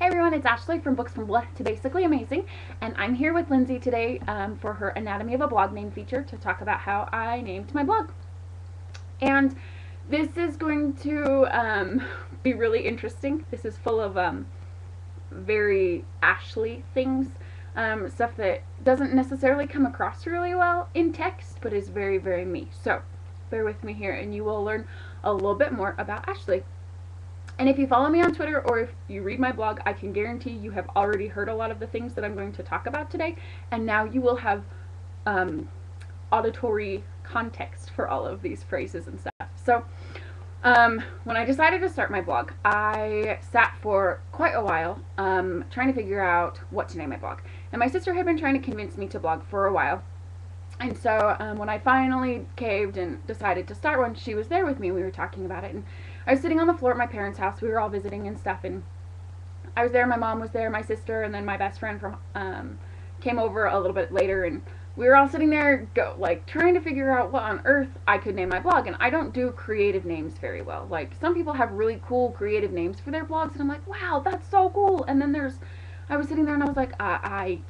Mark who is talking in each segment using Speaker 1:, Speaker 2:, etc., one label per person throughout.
Speaker 1: Hey everyone, it's Ashley from Books from Blah to Basically Amazing, and I'm here with Lindsay today for her Anatomy of a Blog Name feature to talk about how I named my blog. And this is going to be really interesting. This is full of very Ashley things, stuff that doesn't necessarily come across really well in text, but is very, very me. So bear with me here and you will learn a little bit more about Ashley. And if you follow me on Twitter or if you read my blog, I can guarantee you have already heard a lot of the things that I'm going to talk about today, and now you will have auditory context for all of these phrases and stuff. So when I decided to start my blog, I sat for quite a while trying to figure out what to name my blog. And my sister had been trying to convince me to blog for a while. And so when I finally caved and decided to start one, she was there with me. We were talking about it, and I was sitting on the floor at my parents' house. We were all visiting and stuff, and I was there, my mom was there, my sister, and then my best friend from came over a little bit later, and we were all sitting there trying to figure out what on earth I could name my blog. And I don't do creative names very well. Like, some people have really cool creative names for their blogs, and I'm like, wow, that's so cool. And then I was sitting there and I was like, I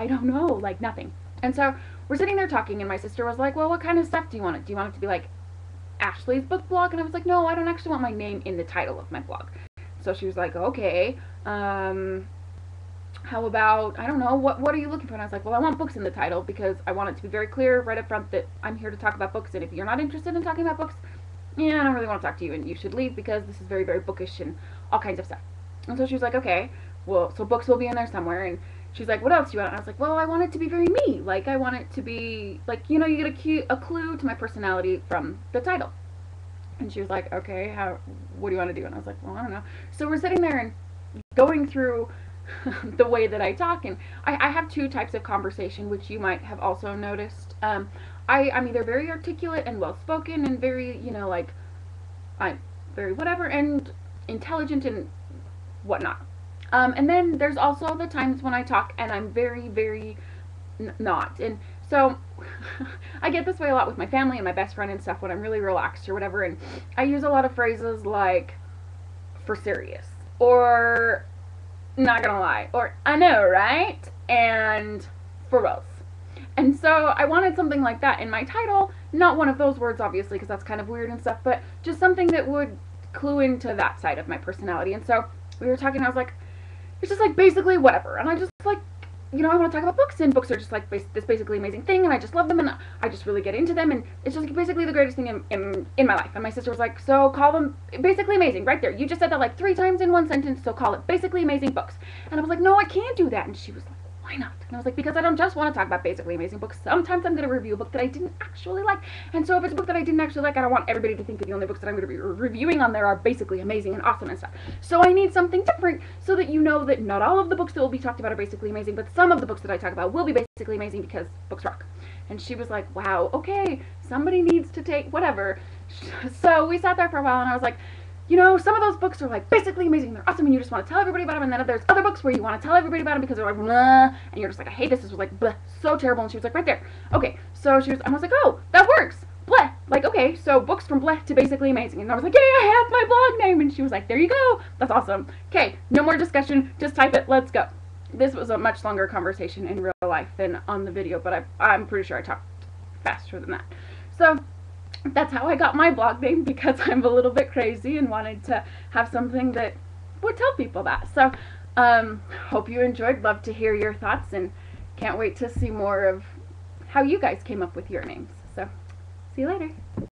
Speaker 1: don't know, like nothing. And so we're sitting there talking, and my sister was like, well, what kind of stuff do you want it? Do you want it to be like Ashley's book blog? And I was like, no, I don't actually want my name in the title of my blog. So she was like, okay, how about, I don't know, what are you looking for? And I was like, well, I want books in the title because I want it to be very clear right up front that I'm here to talk about books, and if you're not interested in talking about books, yeah, I don't really want to talk to you, and you should leave because this is very, very bookish and all kinds of stuff. And so she was like, okay, well, so books will be in there somewhere. And she's like, what else do you want? And I was like, well, I want it to be very me. Like, I want it to be, like, you know, you get a clue to my personality from the title. And she was like, okay, what do you want to do? And I was like, well, I don't know. So we're sitting there and going through the way that I talk. And I have two types of conversation, which you might have also noticed. I'm either very articulate and well-spoken and very, you know, like, I'm very whatever and intelligent and whatnot. And then there's also the times when I talk and I'm very, very not. And so I get this way a lot with my family and my best friend and stuff when I'm really relaxed or whatever. And I use a lot of phrases like, for serious, or not gonna lie, or I know, right? And for both. And so I wanted something like that in my title. Not one of those words, obviously, because that's kind of weird and stuff, but just something that would clue into that side of my personality. And so we were talking, and I was like, it's just like basically whatever. And I just like, you know, I want to talk about books, and books are just like this basically amazing thing, and I just love them, and I just really get into them, and it's just basically the greatest thing in my life. And my sister was like, so call them basically amazing right there. You just said that like 3 times in one sentence, so call it basically amazing books. And I was like, no, I can't do that. And she was like, why not? And I was like, because I don't just want to talk about basically amazing books. Sometimes I'm going to review a book that I didn't actually like. And so if it's a book that I didn't actually like, I don't want everybody to think that the only books that I'm going to be reviewing on there are basically amazing and awesome and stuff. So I need something different so that you know that not all of the books that will be talked about are basically amazing, but some of the books that I talk about will be basically amazing because books rock. And she was like, wow, okay, somebody needs to take whatever. So we sat there for a while, and I was like, you know, some of those books are like basically amazing, they're awesome, and you just want to tell everybody about them, and then there's other books where you want to tell everybody about them because they're like, blah, and you're just like, I hate this was like, blah, so terrible. And she was like, right there. Okay, so I was like, oh, that works, blah, like, okay, so books from blah to basically amazing. And I was like, yay, I have my blog name. And she was like, there you go, that's awesome. Okay, no more discussion, just type it, let's go. This was a much longer conversation in real life than on the video, but I'm pretty sure I talked faster than that. So that's how I got my blog name, because I'm a little bit crazy and wanted to have something that would tell people that. So hope you enjoyed. Love to hear your thoughts, and can't wait to see more of how you guys came up with your names. So see you later.